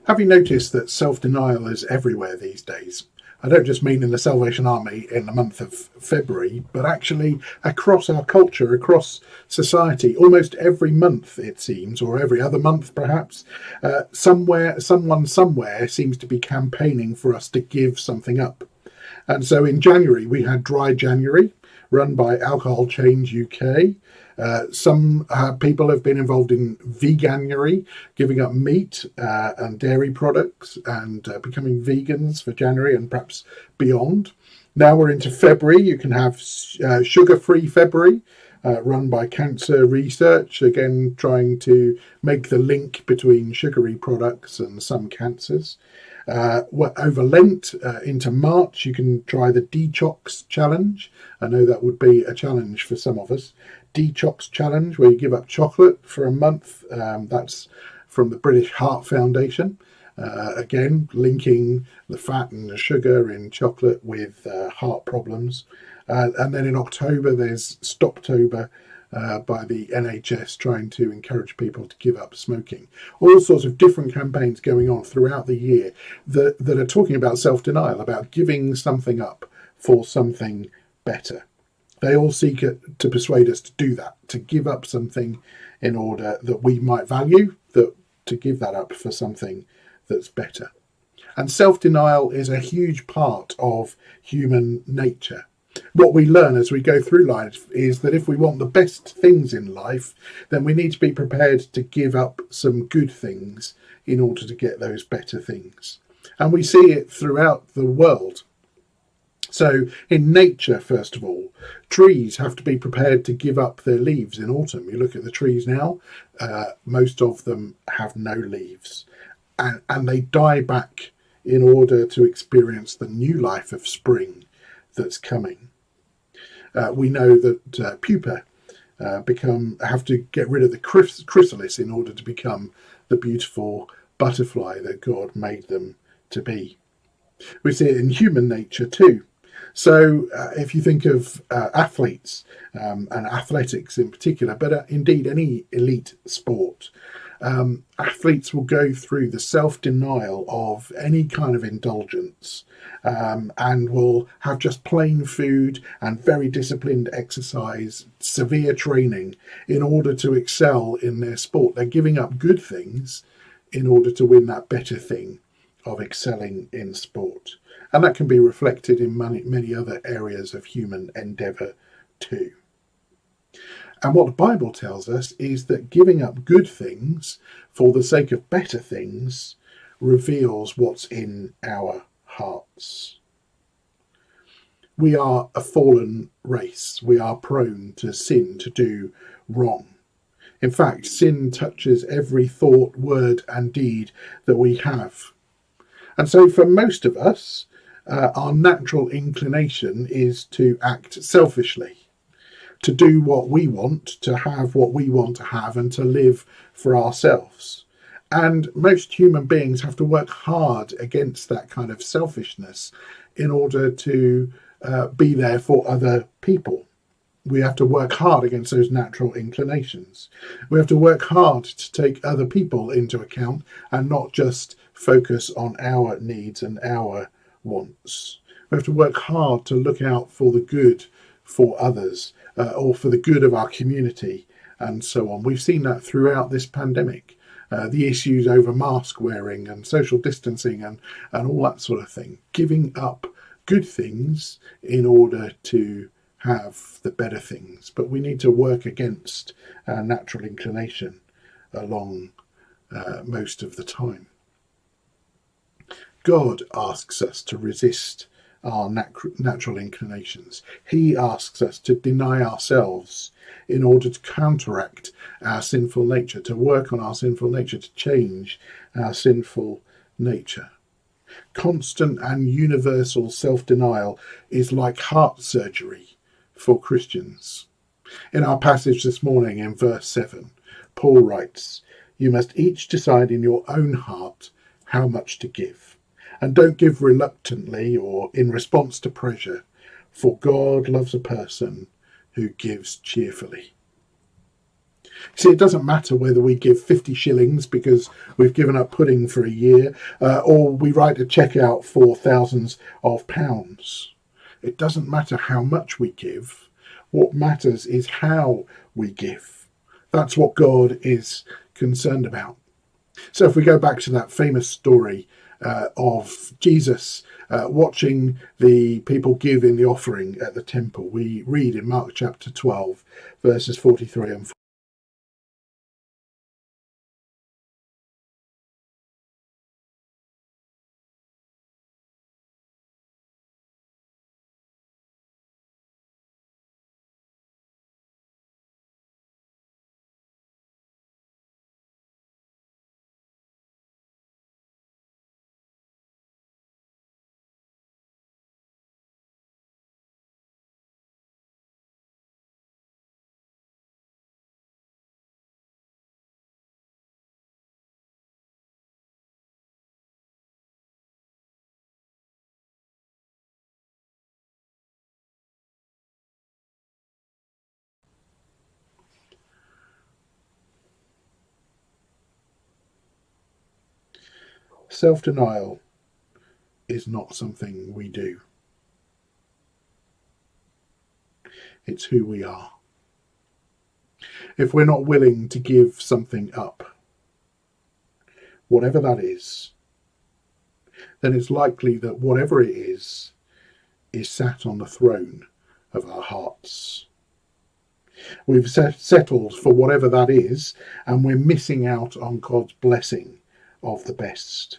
Have you noticed that self-denial is everywhere these days? I don't just mean in the Salvation Army in the month of February, but actually across our culture, across society, almost every month it seems, or every other month perhaps, someone somewhere seems to be campaigning for us to give something up. And so in January, we had Dry January, run by Alcohol Change UK. Some people have been involved in Veganuary, giving up meat and dairy products and becoming vegans for January and perhaps beyond. Now we're into February. You can have Sugar-Free February, run by Cancer Research, again trying to make the link between sugary products and some cancers. Over Lent into March, you can try the Detox Challenge. I know that would be a challenge for some of us. Detox Challenge, where you give up chocolate for a month. That's from the British Heart Foundation. Again, linking the fat and the sugar in chocolate with heart problems. And then in October, there's Stoptober, by the NHS, trying to encourage people to give up smoking. All sorts of different campaigns going on throughout the year that are talking about self-denial, about giving something up for something better. They all seek to persuade us to do that, to give up something in order that we might value, to give that up for something that's better. And self-denial is a huge part of human nature. What we learn as we go through life is that if we want the best things in life, then we need to be prepared to give up some good things in order to get those better things. And we see it throughout the world. So in nature, first of all, trees have to be prepared to give up their leaves in autumn. You look at the trees now, most of them have no leaves, and they die back in order to experience the new life of spring that's coming. We know that pupa have to get rid of the chrysalis in order to become the beautiful butterfly that God made them to be. We see it in human nature too. So if you think of athletes and athletics in particular, but indeed any elite sport, athletes will go through the self-denial of any kind of indulgence and will have just plain food and very disciplined exercise, severe training in order to excel in their sport. They're giving up good things in order to win that better thing of excelling in sport. And that can be reflected in many other areas of human endeavour too. And what the Bible tells us is that giving up good things for the sake of better things reveals what's in our hearts. We are a fallen race. We are prone to sin, to do wrong. In fact, sin touches every thought, word and deed that we have. And so for most of us, our natural inclination is to act selfishly, to do what we want, to have what we want to have, and to live for ourselves. And most human beings have to work hard against that kind of selfishness in order to be there for other people. We have to work hard against those natural inclinations. We have to work hard to take other people into account and not just focus on our needs and our wants. We have to work hard to look out for the good for others or for the good of our community and so on. We've seen that throughout this pandemic. The issues over mask wearing and social distancing and all that sort of thing. Giving up good things in order to have the better things. But we need to work against our natural inclination along most of the time. God asks us to resist our natural inclinations. He asks us to deny ourselves in order to counteract our sinful nature, to work on our sinful nature, to change our sinful nature. Constant and universal self-denial is like heart surgery for Christians. In our passage this morning in verse 7, Paul writes, "You must each decide in your own heart how much to give. And don't give reluctantly or in response to pressure, for God loves a person who gives cheerfully." See, it doesn't matter whether we give 50 shillings because we've given up pudding for a year, or we write a cheque out for thousands of pounds. It doesn't matter how much we give. What matters is how we give. That's what God is concerned about. So if we go back to that famous story of Jesus watching the people give in the offering at the temple, we read in Mark chapter 12, verses 43 and 44. Self-denial is not something we do. It's who we are. If we're not willing to give something up, whatever that is, then it's likely that whatever it is sat on the throne of our hearts. We've settled for whatever that is, and we're missing out on God's blessing of the best.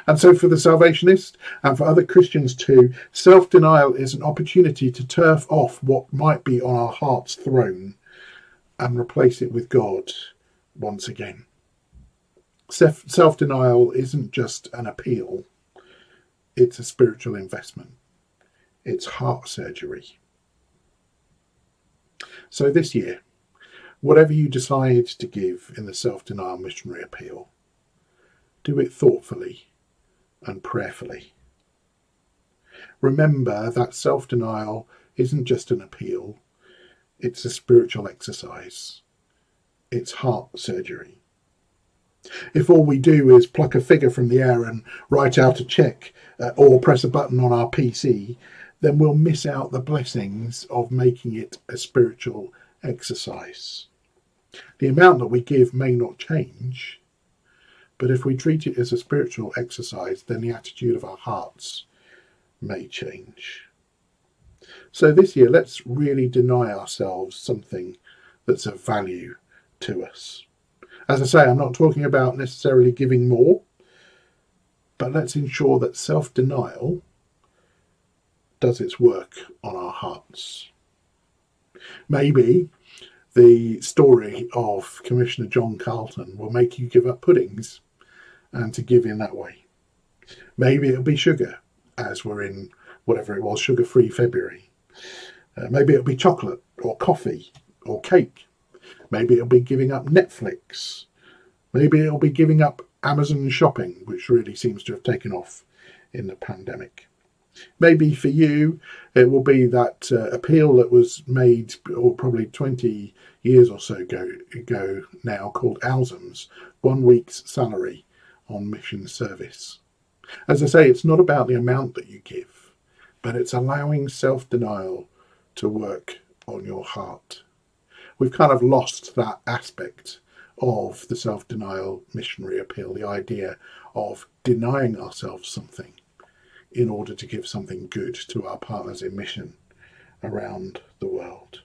And so for the Salvationist and for other Christians too, self-denial is an opportunity to turf off what might be on our heart's throne and replace it with God once again. Self-denial isn't just an appeal, it's a spiritual investment. It's heart surgery. So this year, whatever you decide to give in the self-denial missionary appeal, do it thoughtfully and prayerfully. Remember that self-denial isn't just an appeal, it's a spiritual exercise. It's heart surgery. If all we do is pluck a figure from the air and write out a cheque or press a button on our PC, then we'll miss out the blessings of making it a spiritual exercise. The amount that we give may not change, but if we treat it as a spiritual exercise, then the attitude of our hearts may change. So this year, let's really deny ourselves something that's of value to us. As I say, I'm not talking about necessarily giving more, but let's ensure that self-denial does its work on our hearts. Maybe the story of Commissioner John Carlton will make you give up puddings and to give in that way. Maybe it'll be sugar, as we're in whatever it was, sugar-free February. Maybe it'll be chocolate or coffee or cake. Maybe it'll be giving up Netflix. Maybe it'll be giving up Amazon shopping, which really seems to have taken off in the pandemic. Maybe for you, it will be that appeal that was made probably 20 years or so ago now, called ALSAMS, 1 week's salary on mission service. As I say, it's not about the amount that you give, but it's allowing self-denial to work on your heart. We've kind of lost that aspect of the self-denial missionary appeal, the idea of denying ourselves something in order to give something good to our partners in mission around the world.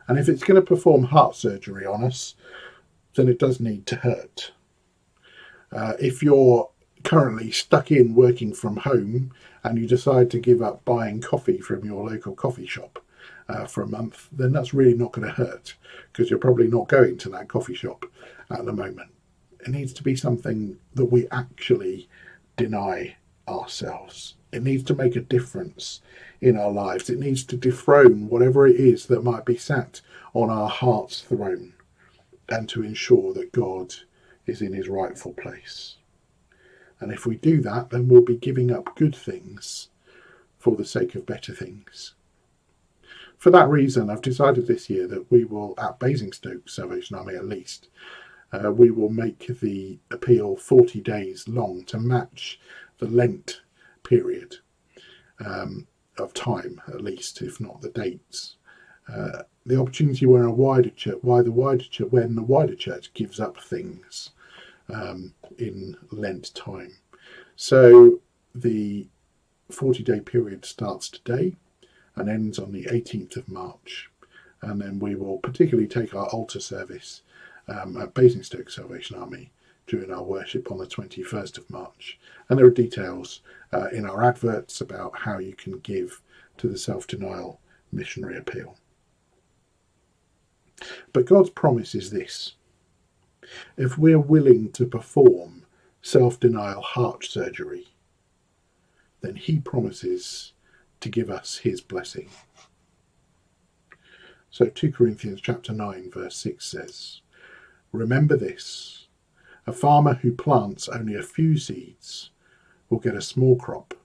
And if it's going to perform heart surgery on us, then it does need to hurt. If you're currently stuck in working from home and you decide to give up buying coffee from your local coffee shop for a month, then that's really not going to hurt, because you're probably not going to that coffee shop at the moment. It needs to be something that we actually deny ourselves. It needs to make a difference in our lives. It needs to dethrone whatever it is that might be sat on our heart's throne, and to ensure that God is in his rightful place. And if we do that, then we'll be giving up good things for the sake of better things. For that reason, I've decided this year that we will, at Basingstoke Salvation Army at least, we will make the appeal 40 days long to match the Lent period of time, at least, if not the dates. The opportunity when the wider church gives up things in Lent time. So the 40-day period starts today and ends on the 18th of March. And then we will particularly take our altar service at Basingstoke Salvation Army during our worship on the 21st of March. And there are details in our adverts about how you can give to the self-denial missionary appeal. But God's promise is this: if we're willing to perform self-denial heart surgery, then he promises to give us his blessing. So 2 Corinthians chapter 9 verse 6 says, "Remember this, a farmer who plants only a few seeds will get a small crop,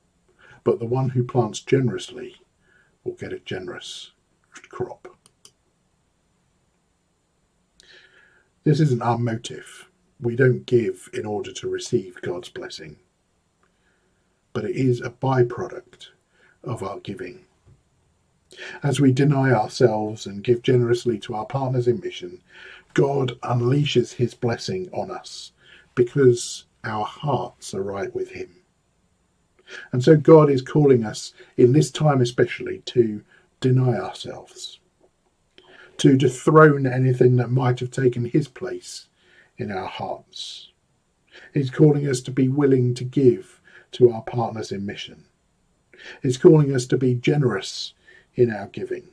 but the one who plants generously will get a generous crop." This isn't our motive. We don't give in order to receive God's blessing, but it is a byproduct of our giving. As we deny ourselves and give generously to our partners in mission, God unleashes his blessing on us because our hearts are right with him. And so God is calling us in this time especially to deny ourselves, to dethrone anything that might have taken his place in our hearts. He's calling us to be willing to give to our partners in mission. He's calling us to be generous in our giving.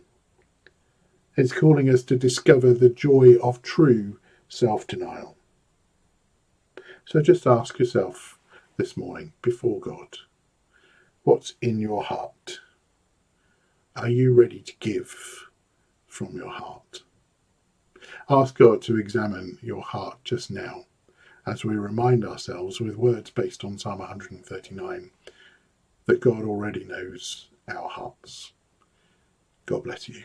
It's calling us to discover the joy of true self-denial. So just ask yourself this morning before God, what's in your heart? Are you ready to give from your heart? Ask God to examine your heart just now as we remind ourselves with words based on Psalm 139 that God already knows our hearts. God bless you.